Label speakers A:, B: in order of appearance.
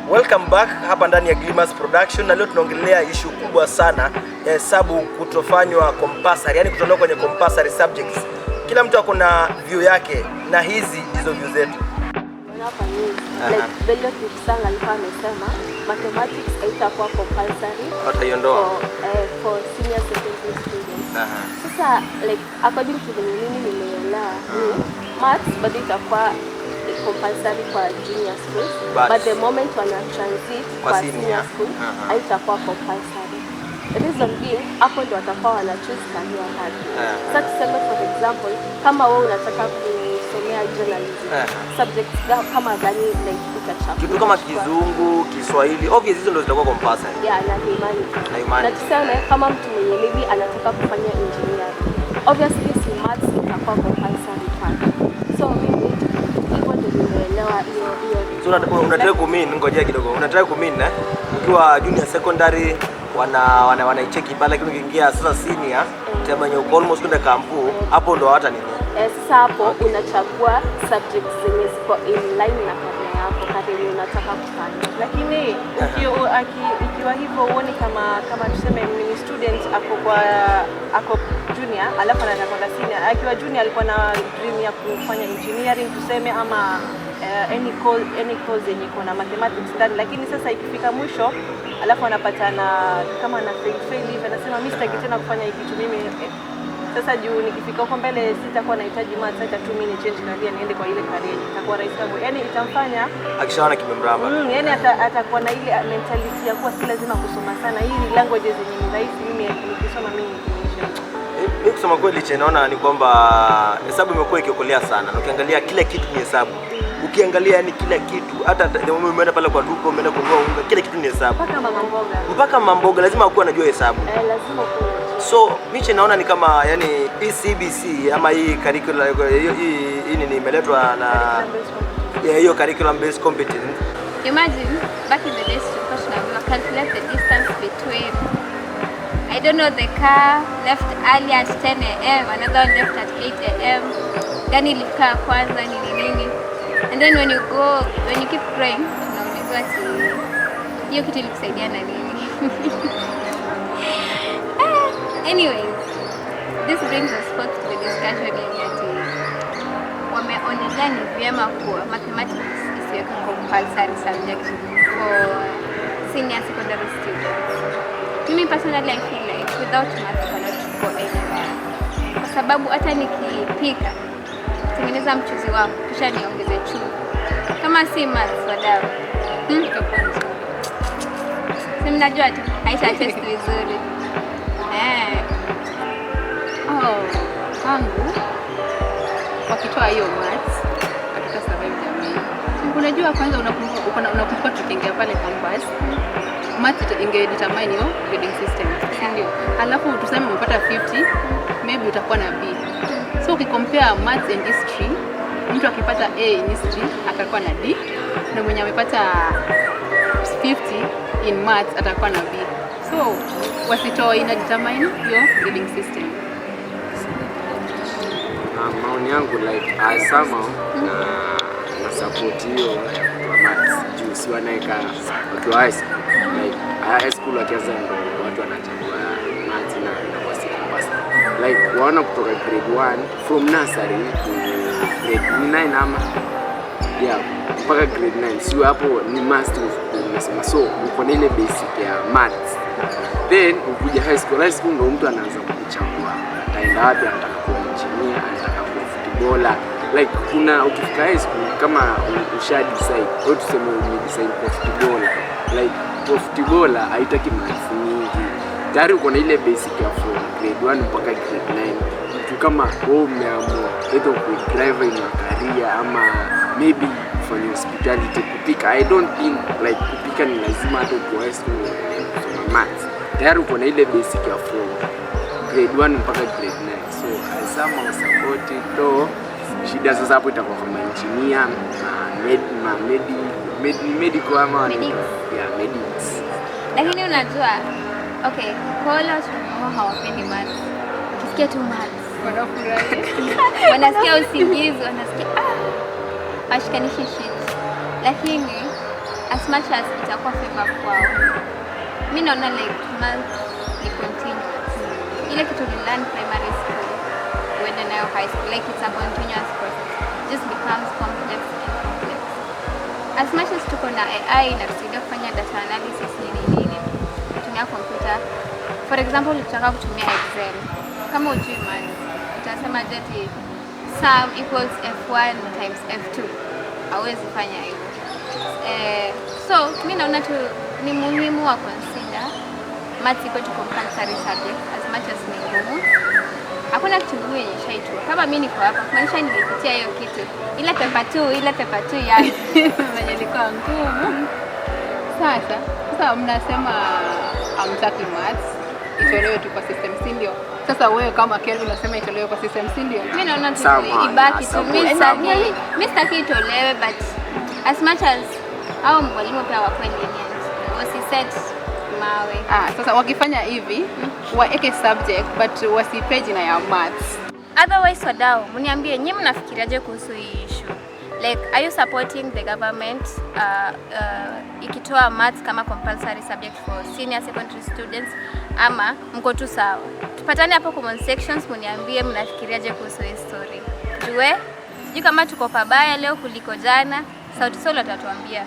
A: Welcome back hapa ndani ya Glimmers Production, na leo tunaongelea issue kubwa sana ya hesabu kutofanywa compulsory, yani kutolewa kwenye compulsory subjects. Kila mtu ako na view yake na hizo view zetu.
B: Like Bello Kipsang alikuwa amesema mathematics haitakuwa compulsory for senior secondary students. Sasa like according to the mimi nimeelewa maths bado itakuwa compulsory kwa junior school, but the moment wana transit kwa senior school haitakuwa compulsory. The reason being hapo ndo watakuwa wana choose career path. Sasa tuseme for example kama wewe unataka kusomea journalism, subjects kama gani like utachapa
A: kitu kama Kizungu, Kiswahili, obviously hizo ndo zitakuwa compulsory.
B: Yeah, na humanity. Na tuseme kama mtu mwenye maybe anataka kufanya engineering, obviously si maths itakuwa compulsory path. So mimi hivyo ndio nimeelewa hiyo.
A: So unataka kumean, ngojea kidogo. Unataka kumean ukiwa junior secondary wanaicheki pale, lakini ukiingia sasa senior tema yenye uko almost kwenda kampu, hapo ndo hata nini.
B: Sasa hapo unachagua subjects zenye ziko in line na career yako, career unataka kufanya.
C: Lakini ikiwa hivyo uone kama tuseme ni student ako junior alafu anataka kwenda senior. Akiwa junior alikuwa na dream ya kufanya engineering tuseme ama any course yenye iko na mathematics ndani, lakini sasa ikifika mwisho alafu anapata na kama ana fail hivi anasema mimi sitaki tena kufanya hiki kitu mimi. Sasa juu nikifika huko mbele sitakuwa nahitaji maths, hata tu mimi ni change na niende kwa ile career itakuwa rahisi kama yani itamfanya
A: akishaona kimemramba.
C: Yani atakuwa na ile mentality ya kuwa si lazima kusoma sana, hii ni languages zenye ni rahisi mimi nikisoma mimi
A: Mimi kusema kweli naona ni kwamba hesabu imekuwa ikiokolea sana. Na ukiangalia kila kitu ni hesabu. Ukiangalia yani kila kitu, hata umeenda pale kwa duka umeenda kununua unga, kila kitu ni hesabu. Mpaka mamboga lazima akuwe anajua hesabu.
B: Lazima kuwe.
A: So mimi naona ni kama yani hii CBC ama hii curriculum hii ni imeletwa na hiyo curriculum based competence.
D: Imagine back in the days we calculate the distance between, I don't know, the car left early at 10 a.m. another one left at 8 a.m. Gani ilifika kwanza nini. And then when you keep growing unaulizwa hiyo kitu ilikusaidia na nini. Anyways, this brings us forth to the discussion yeti wameonelea ni vyema kuwa mathematics isiweka compulsory subject for senior secondary students. Mimi personally I feel like without math I cannot go anywhere. Kwa sababu hata nikipika tengeneza mchuzi wangu kisha niongeze chumvi, kama si maths wadau si mnajua tu haita taste vizuri.
E: Kwangu wakitoa hiyo maths katika survive jamii. Unajua kwanza unakumbuka tukiingia pale campus maths ingedetermine your grading system, si ndio? Alafu tuseme umepata 50, maybe utakuwa na B. So ukicompare maths and history, mtu akipata A in history atakuwa na D, na mwenye amepata 50 in maths atakuwa na B. So wasitoe ina determine your grading system.
F: Maoni yangu like somehow na support hiyo kwa maths juu si wanaeka wakiwa high school, like high school wakianza ndo watu wanachagua maths na kwa siku like waona kutoka grade 1 from nursery to grade 9 ama mpaka grade 9 sio hapo ni must unasema, so uko na ile basic ya maths, then ukuja high school ndo mtu anaanza kuchagua ataenda wapi, anataka kuwa engineer, anataka kuwa footballer. Like kuna ukifika high school kama usha decide wewe tuseme umedecide kwa footballer, like kwa footballer haitaki maths nyingi, tayari uko na ile basic ya from grade 1 mpaka grade 9. Mtu kama wewe umeamua either ku drive in your career ama maybe kufanya hospitality, kupika, I don't think like kupika ni lazima hata kwa high school kusoma maths, tayari uko na ile basic ya from grade 1 mpaka grade 9. So I somehow support it though. Shida sasa hapo itakuwa kama engineer medical ama medics.
D: Lakini unajua okay, kwa wale watu hawapendi maths, ukisikia tu maths wanafurahi. Wanasikia usingizi, wanasikia ashikanishi shit. Lakini as much as itakuwa favor kwao, mimi naona like math ni continuous. Ile kitu ni learn primary school when nayo high school, like it's a continuous process, just becomes complex and complex. As much as tuko na AI inatusaidia kufanya data analysis nini kutumia computer. For example, ukitaka kutumia Excel, kama ujui math, utasema ati sum equals F1 times F2. Hauwezi fanya hivyo. So, mimi naona tu ni muhimu wa consider math iko tu compulsory subject as much as ni ngumu. Hakuna kitu ngumu yenye shaitua. Kama mimi niko hapa, kumaanisha nilipitia hiyo kitu. Ile paper 2 ya
E: Mwenye ilikuwa ngumu. Sasa mnasema hamtaki maths itolewe tu kwa system, si ndio? Sasa wewe kama Kelvin unasema itolewe kwa system, si ndio?
D: Mimi naona tu ibaki tu. Mimi sitaki itolewe, but as much as au mwalimu pia wako lenient, wasiset mawe.
E: Sasa wakifanya hivi, waeke subject but wasipe jina ya maths.
D: Otherwise, wadau, mniambie nyinyi mnafikiriaje kuhusu hii issue? Like, are you supporting the government ikitoa maths kama compulsory subject for senior secondary students, ama mko tu sawa? Tupatane hapo comment sections, mniambie mnafikiriaje kuhusu hii story. Sijui kama tuko pabaya leo kuliko jana. Sauti Sol atatuambia.